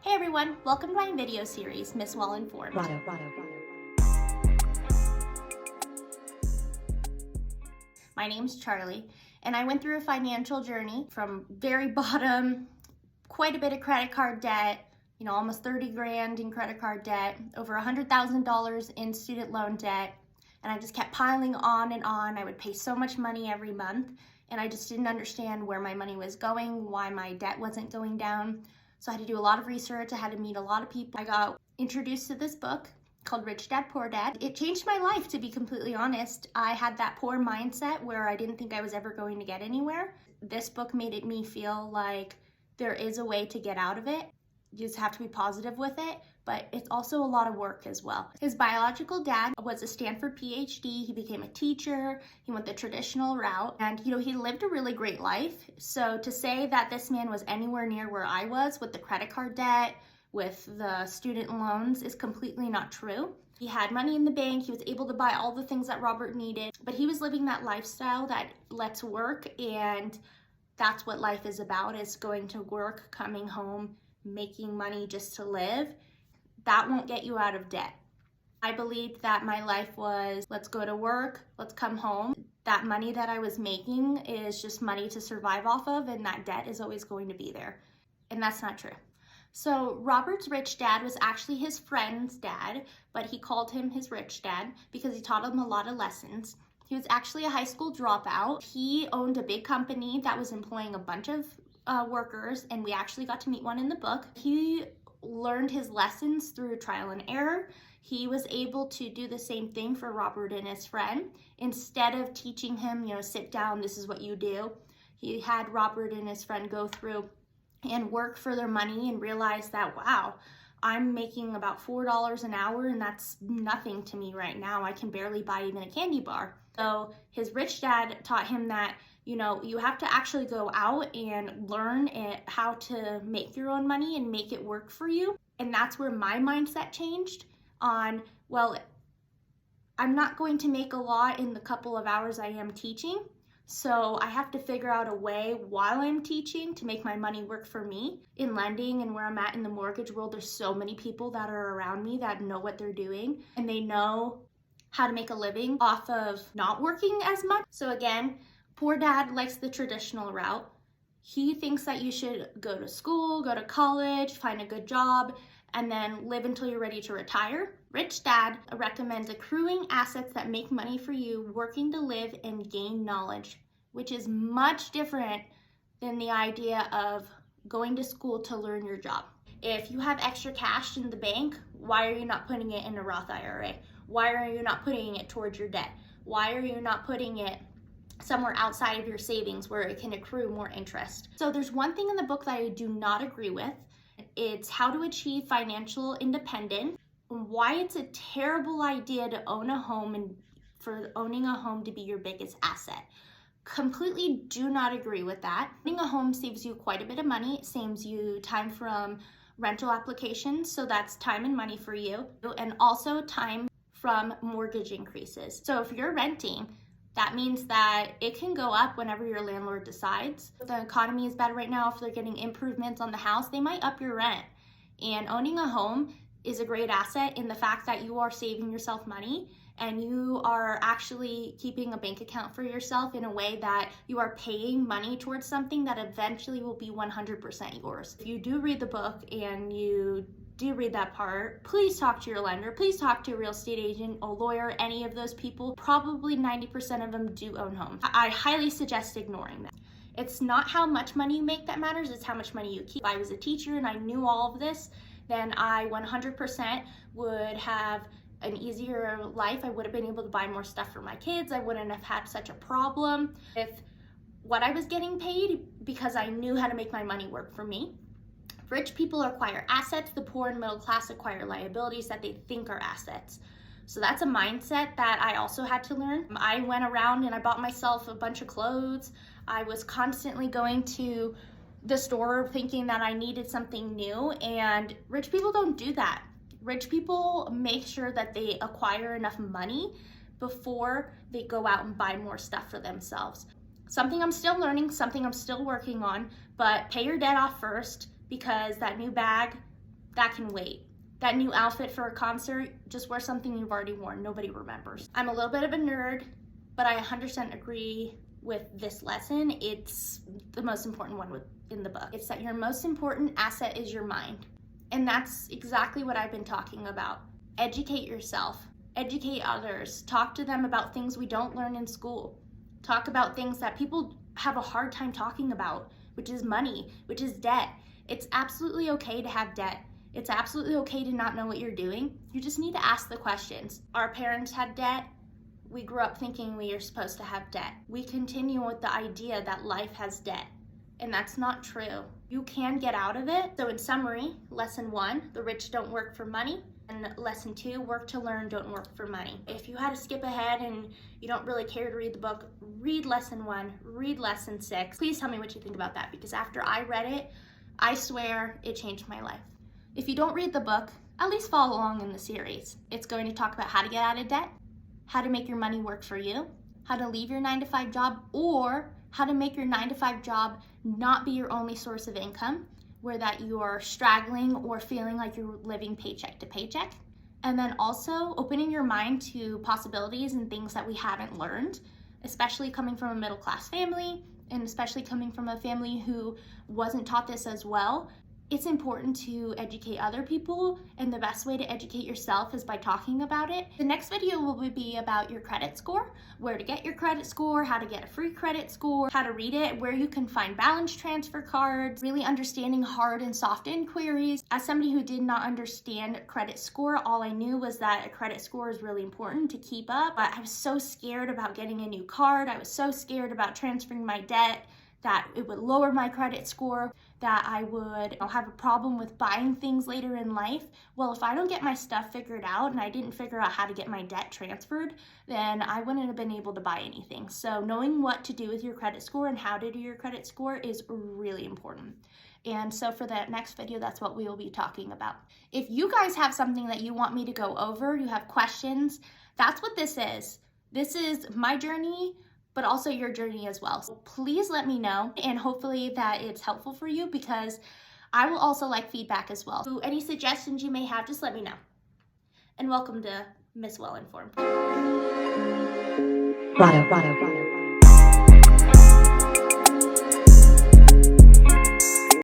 Hey everyone, welcome to my video series, Miss Well Informed. My name's Charlie, and I went through a financial journey from very bottom, quite a bit of credit card debt, almost 30 grand in credit card debt, over $100,000 in student loan debt, and I just kept piling on and on. I would pay so much money every month, and I just didn't understand where my money was going, why my debt wasn't going down. So I had to do a lot of research. I had to meet a lot of people. I got introduced to this book called Rich Dad, Poor Dad. It changed my life, to be completely honest. I had that poor mindset where I didn't think I was ever going to get anywhere. This book made me feel like there is a way to get out of it. You just have to be positive with it, but it's also a lot of work as well. His biological dad was a Stanford PhD. He became a teacher. He went the traditional route, and he lived a really great life. So to say that this man was anywhere near where I was with the credit card debt, with the student loans, is completely not true. He had money in the bank. He was able to buy all the things that Robert needed, but he was living that lifestyle that lets work, and that's what life is about, is going to work, coming home, making money just to live. That won't get you out of debt. I believed that my life was, let's go to work, let's come home. That money that I was making is just money to survive off of, and that debt is always going to be there. And that's not true. So Robert's rich dad was actually his friend's dad, but he called him his rich dad because he taught him a lot of lessons. He was actually a high school dropout. He owned a big company that was employing a bunch of workers, and we actually got to meet one in the book. He learned his lessons through trial and error. He was able to do the same thing for Robert and his friend. Instead of teaching him, sit down, this is what you do, he had Robert and his friend go through and work for their money and realize that, wow, I'm making about $4 an hour, and that's nothing to me right now. I can barely buy even a candy bar. So his rich dad taught him that you have to actually go out and learn how to make your own money and make it work for you. And that's where my mindset changed on, well, I'm not going to make a lot in the couple of hours I am teaching. So I have to figure out a way while I'm teaching to make my money work for me. In lending and where I'm at in the mortgage world, there's so many people that are around me that know what they're doing, and they know how to make a living off of not working as much. So again, poor dad likes the traditional route. He thinks that you should go to school, go to college, find a good job, and then live until you're ready to retire. Rich dad recommends accruing assets that make money for you, working to live and gain knowledge, which is much different than the idea of going to school to learn your job. If you have extra cash in the bank, why are you not putting it in a Roth IRA? Why are you not putting it towards your debt? Why are you not putting it somewhere outside of your savings where it can accrue more interest? So there's one thing in the book that I do not agree with. It's how to achieve financial independence, why it's a terrible idea to own a home and for owning a home to be your biggest asset. Completely do not agree with that. Owning a home saves you quite a bit of money. It saves you time from rental applications, so that's time and money for you, and also time from mortgage increases. So if you're renting, that means that it can go up whenever your landlord decides. If the economy is bad right now, if they're getting improvements on the house, they might up your rent. And owning a home is a great asset in the fact that you are saving yourself money, and you are actually keeping a bank account for yourself in a way that you are paying money towards something that eventually will be 100% yours. If you do read the book and you do read that part, please talk to your lender, please talk to a real estate agent, a lawyer, any of those people. Probably 90% of them do own homes. I highly suggest ignoring them. It's not how much money you make that matters, it's how much money you keep. If I was a teacher and I knew all of this, then I 100% would have an easier life. I would have been able to buy more stuff for my kids. I wouldn't have had such a problem with what I was getting paid because I knew how to make my money work for me. Rich people acquire assets, the poor and middle class acquire liabilities that they think are assets. So that's a mindset that I also had to learn. I went around and I bought myself a bunch of clothes. I was constantly going to the store thinking that I needed something new, and rich people don't do that. Rich people make sure that they acquire enough money before they go out and buy more stuff for themselves. Something I'm still learning, something I'm still working on, but pay your debt off first, because that new bag that can wait. That new outfit for a concert, just wear something you've already worn. Nobody remembers. I'm a little bit of a nerd, but I 100% agree with this lesson. It's the most important one in the book. It's that your most important asset is your mind. And that's exactly what I've been talking about. Educate yourself, educate others, talk to them about things we don't learn in school. Talk about things that people have a hard time talking about, which is money, which is debt. It's absolutely okay to have debt. It's absolutely okay to not know what you're doing. You just need to ask the questions. Our parents had debt. We grew up thinking we are supposed to have debt. We continue with the idea that life has debt, and that's not true. You can get out of it. So in summary, lesson 1, the rich don't work for money. And lesson 2, work to learn, don't work for money. If you had to skip ahead and you don't really care to read the book, read lesson 1, read lesson 6. Please tell me what you think about that, because after I read it, I swear it changed my life. If you don't read the book, at least follow along in the series. It's going to talk about how to get out of debt, how to make your money work for you, how to leave your 9-to-5 job, or how to make your 9-to-5 job not be your only source of income, where that you're straggling or feeling like you're living paycheck to paycheck. And then also opening your mind to possibilities and things that we haven't learned, especially coming from a middle-class family, and especially coming from a family who wasn't taught this as well. It's important to educate other people, and the best way to educate yourself is by talking about it. The next video will be about your credit score, where to get your credit score, how to get a free credit score, how to read it, where you can find balance transfer cards, really understanding hard and soft inquiries. As somebody who did not understand credit score, all I knew was that a credit score is really important to keep up. But I was so scared about getting a new card. I was so scared about transferring my debt, that it would lower my credit score, that I would have a problem with buying things later in life. Well, if I don't get my stuff figured out and I didn't figure out how to get my debt transferred, then I wouldn't have been able to buy anything. So knowing what to do with your credit score and how to do your credit score is really important. And so for the next video, that's what we will be talking about. If you guys have something that you want me to go over, you have questions, that's what this is. This is my journey, but also your journey as well. So please let me know, and hopefully that it's helpful for you, because I will also like feedback as well. So any suggestions you may have, just let me know. And welcome to Miss Well Informed. Rado.